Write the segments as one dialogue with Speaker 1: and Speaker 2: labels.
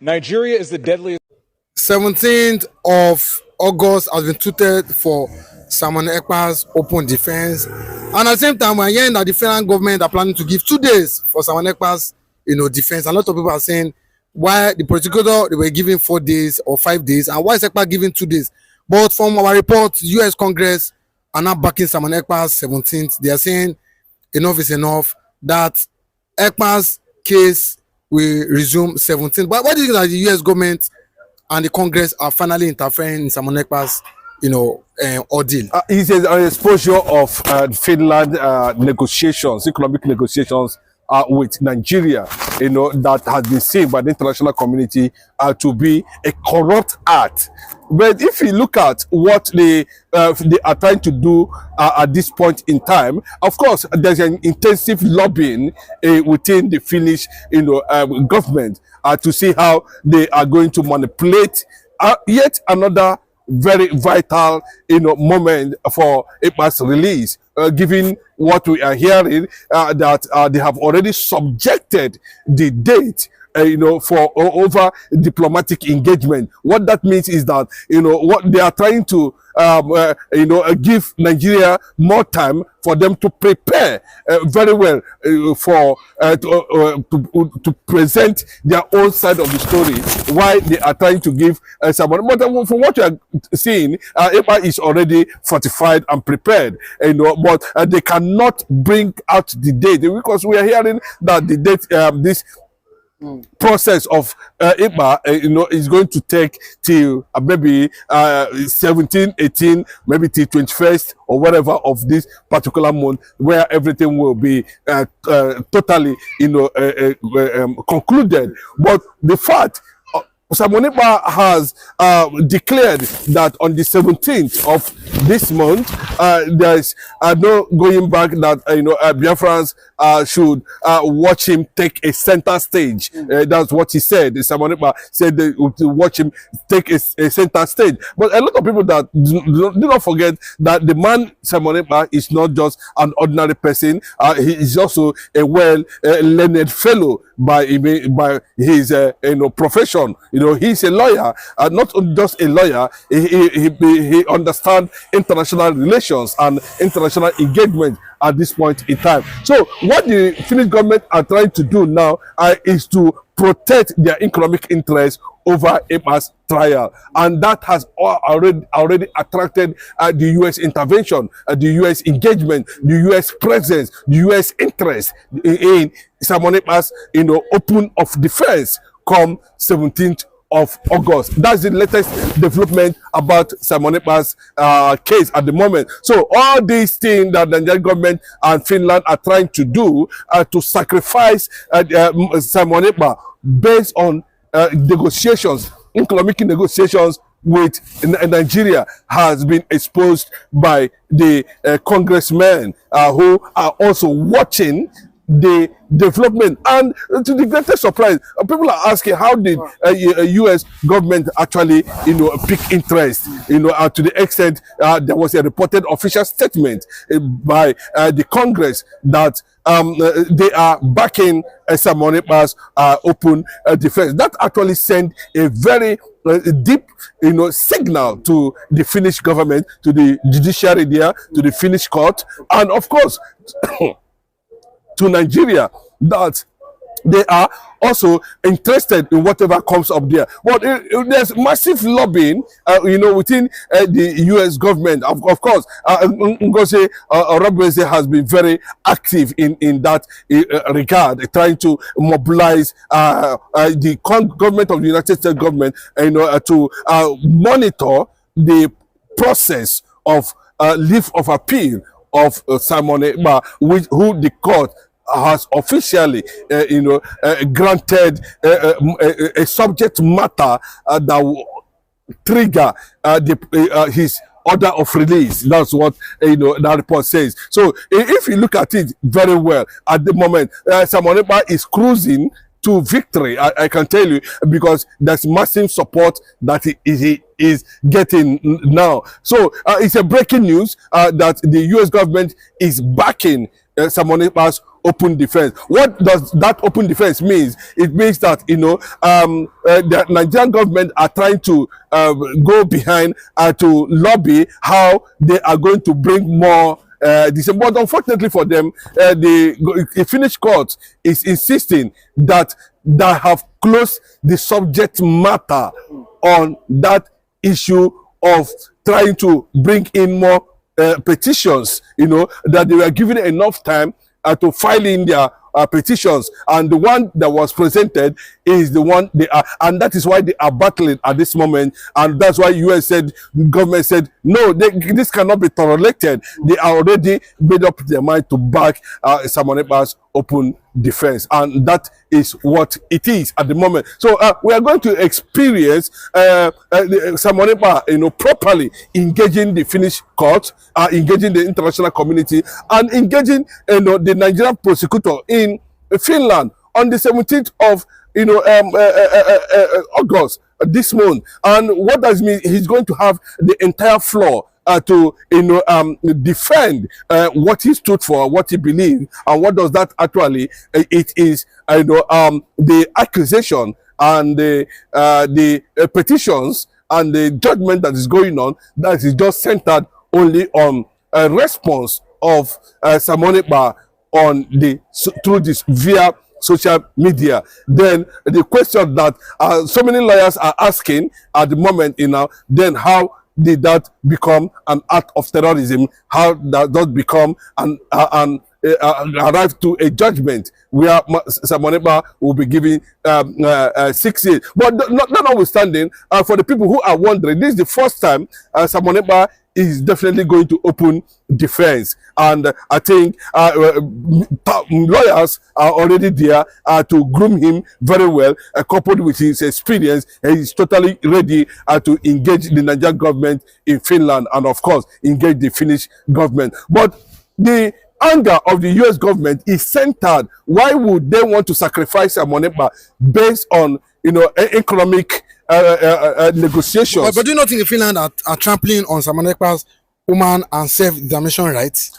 Speaker 1: Nigeria is the deadliest.
Speaker 2: 17th of August has been tweeted for Simon Ekpa's open defense, and at the same time we're hearing that the Finland government are planning to give 2 days for Simon Ekpa's defense. A lot of people are saying why the prosecutor they were giving 4 days or 5 days, and why is Ekpa giving 2 days? But from our report, US Congress are now backing Simon Ekpa's 17th. They are saying enough is enough, that Ekpa's case will resume 17th. But what do you think that the US government and the Congress are finally interfering in Simon Ekpa's ordeal?
Speaker 3: It is an exposure of Finland negotiations, economic negotiations with Nigeria, that has been seen by the international community to be a corrupt act. But if you look at what they are trying to do at this point in time, of course, there's an intensive lobbying within the Finnish, government to see how they are going to manipulate yet another very vital, moment for Ekpa's release. Given what we are hearing, that they have already subjected the date, for over diplomatic engagement. What that means is that, what they are trying to, give Nigeria more time for them to prepare very well for to present their own side of the story. Why they are trying to give someone, but from what you are seeing, Ekpa is already fortified and prepared, but they cannot bring out the date, because we are hearing that the date, this process of Ekpa, is going to take till maybe 17, 18, maybe till 21st or whatever of this particular month, where everything will be totally, concluded. But the fact Simon Ekpa has declared that on the 17th of this month, there is no going back, that Biafrans should watch him take a center stage. That's what he said. Simon Ekpa said they would watch him take a center stage. But a lot of people that do not forget that the man Simon Ekpa is not just an ordinary person. He is also a well-learned fellow by his profession. He's a lawyer, not just a lawyer. He understands international relations and international engagement at this point in time. So what the Finnish government are trying to do now is to protect their economic interests over Ekpa's trial, and that has already attracted the U.S. intervention, the U.S. engagement, the U.S. presence, the U.S. interest in Simon Ekpa's open of defense come 17th of August. That's the latest development about Simon Ekpa's case at the moment. So all these things that the Nigerian government and Finland are trying to do to sacrifice Simon Ekpa based on negotiations, economic negotiations with Nigeria, has been exposed by the congressmen who are also watching the development. And to the greatest surprise, people are asking, how did U.S. government actually pick interest, to the extent there was a reported official statement by the Congress that they are backing Simon Ekpa's open defense. That actually sent a very deep signal to the Finnish government, to the judiciary there, to the Finnish court, and of course to Nigeria, that they are also interested in whatever comes up there. But there's massive lobbying, within the U.S. government. Of course, Ngozi Orebeze has been very active in that regard, trying to mobilize the government of the United States government, to monitor the process of leave of appeal of Simon Ekpa, who the court has officially, granted a subject matter that will trigger his order of release. That's what that report says. So if you look at it very well, at the moment, Simon Ekpa is cruising to victory, I can tell you, because there's massive support that he is getting now. So it's a breaking news that the U.S. government is backing Simon Ekpa's open defense. What does that open defense means? It means that the Nigerian government are trying to go behind to lobby how they are going to bring more but unfortunately for them, the Finnish court is insisting that they have closed the subject matter on that issue of trying to bring in more petitions, that they were given enough time to file in their petitions, and the one that was presented is the one they are, and that is why they are battling at this moment, and that's why government said no, this cannot be tolerated. They are already made up their mind to back Simon Ekpa's open defense, and that is what it is at the moment. So we are going to experience Simon Ekpa, properly engaging the Finnish court, engaging the international community, and engaging the Nigerian prosecutor in Finland on the 17th of August this month. And what does mean? He's going to have the entire floor to defend what he stood for, what he believed, and what does that actually it is the accusation and the petitions and the judgment that is going on, that is just centered only on a response of Simon Ekpa on through this via social media. Then the question that so many lawyers are asking at the moment, then how did that become an act of terrorism? How does that become arrive to a judgment where Simon Ekpa will be giving 6 years? But notwithstanding, for the people who are wondering, this is the first time Simon Ekpa is definitely going to open defense, and I think lawyers are already there to groom him very well, coupled with his experience. He is totally ready to engage the Nigerian government in Finland, and of course engage the Finnish government. But the anger of the US government is centered. Why would they want to sacrifice Simon Ekpa based on economic negotiations?
Speaker 2: But do you not think Finland are trampling on Simon Ekpa's human and self-determination rights?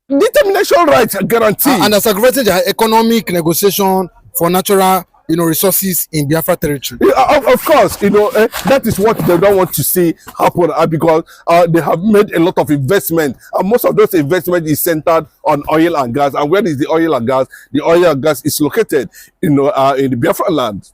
Speaker 3: Determination rights are guaranteed.
Speaker 2: And are sacrificing their economic negotiation for natural resources in Biafra territory.
Speaker 3: Of course, that is what they don't want to see happen, because they have made a lot of investment, and most of those investment is centered on oil and gas. And where is the oil and gas? The oil and gas is located in the Biafra land.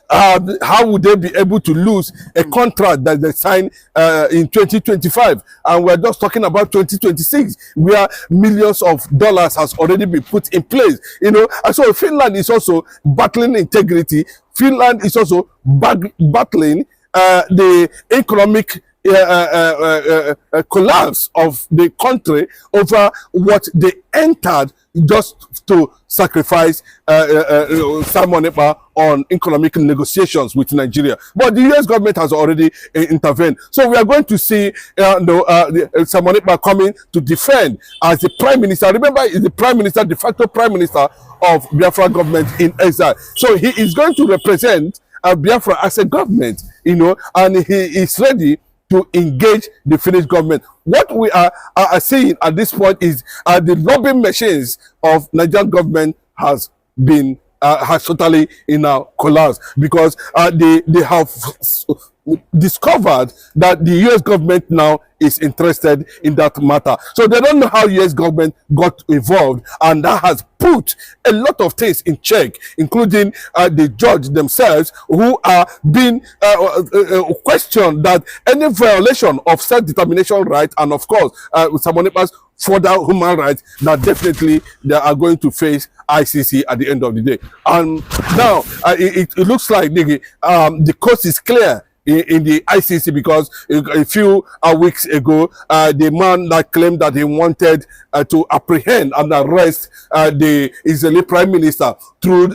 Speaker 3: How would they be able to lose a contract that they signed in 2025, and we're just talking about 2026, where millions of dollars has already been put in place? And so Finland is also battling integrity. Finland is also battling the economic collapse of the country over what they entered just to sacrifice Simon Ekpa on economic negotiations with Nigeria. But the US government has already intervened. So we are going to see Simon Ekpa coming to defend as the prime minister. Remember, he's the prime minister, de facto prime minister of Biafra government in exile. So he is going to represent Biafra as a government, and he is ready to engage the Finnish government. What we are seeing at this point is the lobbying machines of Nigerian government has totally collapsed, because they have discovered that the US government now is interested in that matter. So they don't know how US government got involved, and that has put a lot of things in check, including the judge themselves, who are being questioned that any violation of self-determination right, and of course Simon Ekpa's further human rights, that definitely they are going to face ICC at the end of the day. And now it looks like the coast is clear in the ICC, because a few weeks ago, the man that claimed that he wanted to apprehend and arrest the Israeli Prime Minister through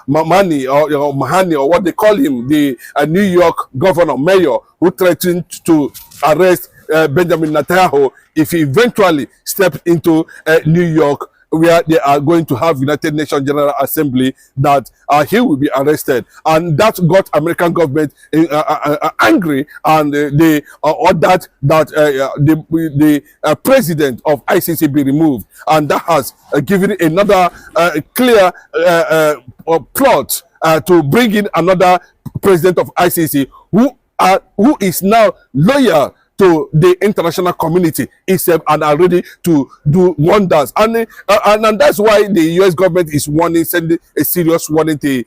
Speaker 3: Mahani or what they call him, the New York mayor, who threatened to arrest Benjamin Netanyahu if he eventually stepped into New York. where they are going to have United Nations General Assembly, that he will be arrested, and that got American government angry, and they ordered that the president of ICC be removed, and that has given another clear plot to bring in another president of ICC who is now loyal to the international community itself and are ready to do wonders. And that's why the US government is sending a serious warning to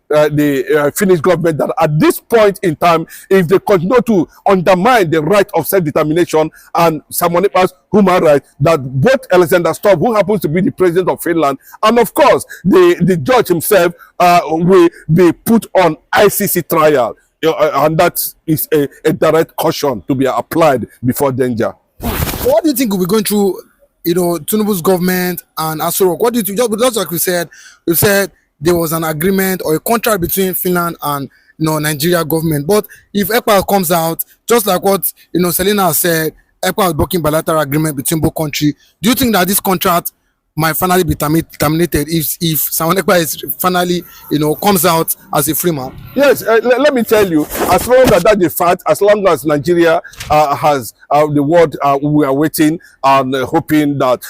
Speaker 3: the Finnish government, that at this point in time, if they continue to undermine the right of self-determination and Simonekpa's human rights, that both Alexander Stubb, who happens to be the president of Finland, and of course the judge himself will be put on ICC trial. And that is a direct caution to be applied before danger.
Speaker 2: What do you think will be going through, Tinubu's government and Asoro? What do you think? Just like we said there was an agreement or a contract between Finland and Nigeria government. But if Ekpa comes out, just like what Selena said, Ekpa is blocking bilateral agreement between both countries. Do you think that this contract might finally be terminated if Simon Ekpa is finally comes out as a free man?
Speaker 3: Yes, let me tell you, as long as that the fact, as long as Nigeria has the world, we are waiting and hoping that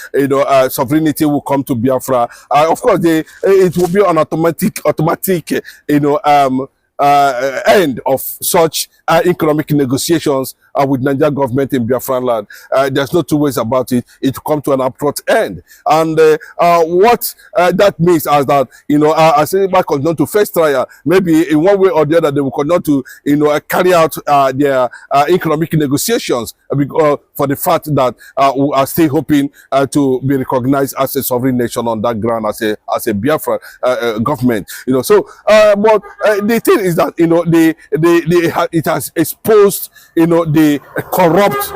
Speaker 3: sovereignty will come to Biafra. Of course, it will be an automatic end of such economic negotiations with Nigeria government in Biafran land. There's no two ways about it. It will come to an abrupt end. And what that means is that, as Ekpa continue to face trial, maybe in one way or the other, they will continue to, carry out their economic negotiations for the fact that we are still hoping to be recognized as a sovereign nation on that ground, as a Biafra government. So, but the thing is that, it has exposed, the corrupt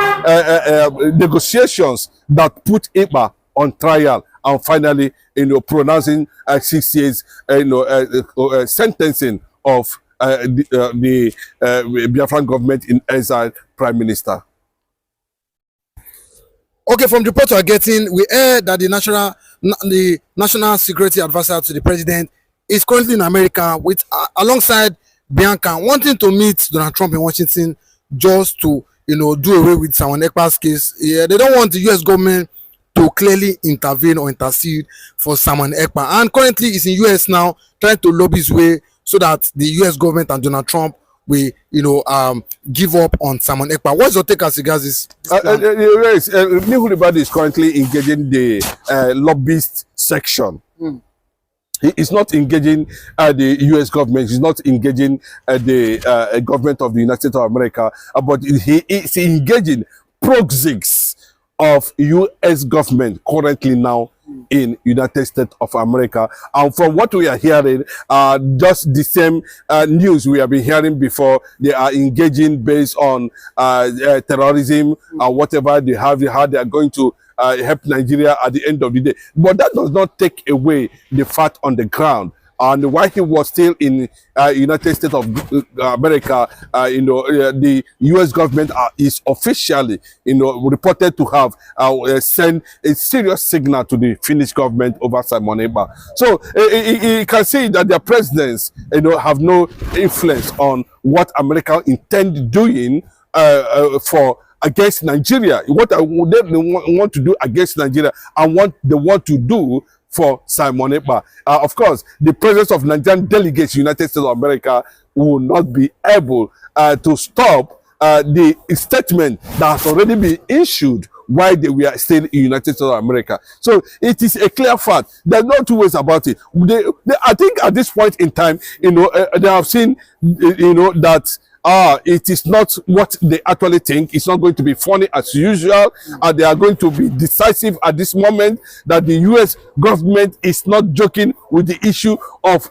Speaker 3: negotiations that put Ekpa on trial, and finally, pronouncing 6 years, sentencing of the Biafran government in exile prime minister.
Speaker 2: Okay, from the report we are getting, we heard that the national security advisor to the president is currently in America with alongside Bianca, wanting to meet Donald Trump in Washington just to do away with Simonekpa's case. Yeah, they don't want the US government to clearly intervene or intercede for Simonekpa, and currently he's in US now trying to lobby his way so that the US government and Donald Trump will give up on Simonekpa. What's your take as regards this?
Speaker 3: Yes, Nihulibadi is currently engaging the lobbyist section. He is not engaging the U.S. government. He's not engaging the government of the United States of America. But he is engaging proxies of U.S. government currently now in United States of America. And from what we are hearing, just the same news we have been hearing before. They are engaging based on terrorism and whatever they have, how they are going to help Nigeria at the end of the day. But that does not take away the fact on the ground. And while he was still in United States of America, the U.S. government is officially, reported to have sent a serious signal to the Finnish government over Simonekpa. So you can see that their presidents, have no influence on what America intend doing for against Nigeria, what they want to do against Nigeria, and what they want to do for Simonekpa. Of course, the presence of Nigerian delegates in the United States of America will not be able to stop the statement that has already been issued while they were still in the United States of America. So it is a clear fact. There's no two ways about it. I think at this point in time, they have seen, that it is not what they actually think. It's not going to be funny as usual. They are going to be decisive at this moment, that the U.S. government is not joking with the issue of,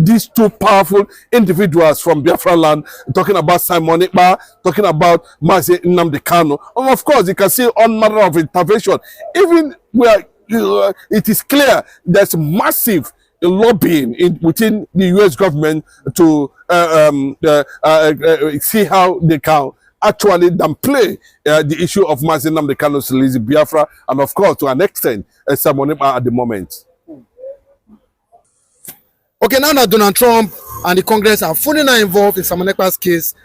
Speaker 3: these two powerful individuals from Biafra land, talking about Simonekpa, talking about Mazi Nnamdi Kanu. And of course, you can see all manner of intervention. Even where it is clear there's massive lobbying within the U.S. government to see how they can actually downplay the issue of Mazi Nnamdi Kanu's release, Biafra, and of course, to an extent, Simon Ekpa at the moment.
Speaker 2: Okay, now that Donald Trump and the Congress are fully now involved in Simon Ekpa's case,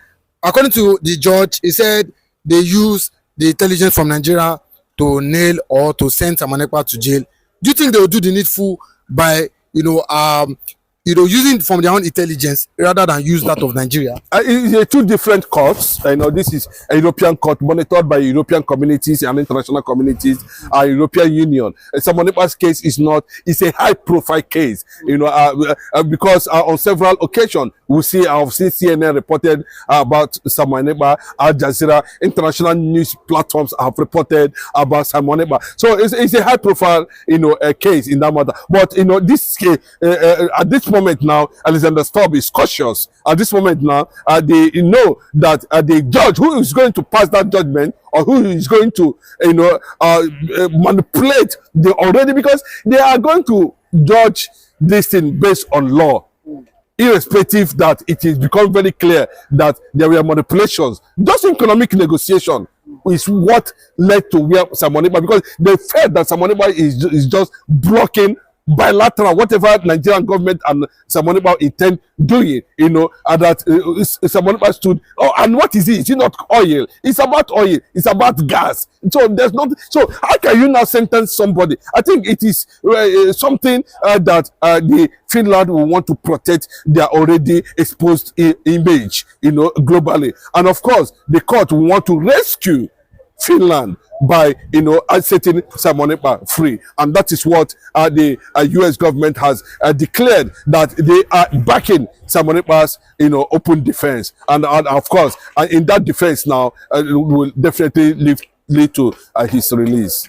Speaker 2: according to the judge, he said they use the intelligence from Nigeria to nail or to send Simon Ekpa to jail. Do you think they will do the needful by using from their own intelligence rather than use that of Nigeria?
Speaker 3: It's two different courts. This is a European court monitored by European communities and international communities, European Union. Simon Ekpa's case is not, it's a high-profile case, because on several occasions, I've seen CNN reported about Simon Ekpa, Al Jazeera, international news platforms have reported about Simon Ekpa. So it's a high-profile, case in that matter. But, this case, at this moment now, Alexander Stubb is cautious. At this moment now, they know that the judge who is going to pass that judgment or who is going to, manipulate the already, because they are going to judge this thing based on law, irrespective that it is become very clear that there were manipulations. Just economic negotiation is what led to where Simon Ekpa, because they felt that Simon Ekpa is just blocking bilateral, whatever Nigerian government and Simon Ekpa intend doing, and that Simon Ekpa stood. Oh, and what is it? It's not oil. It's about oil. It's about gas. So there's not. So how can you now sentence somebody? I think it is something that the Finland will want to protect their already exposed image, globally, and of course the court will want to rescue Finland by setting Simon Ekpa free, and that is what the U.S. government has declared, that they are backing Simon Ekpa's open defense, and of course in that defense now will definitely lead to his release.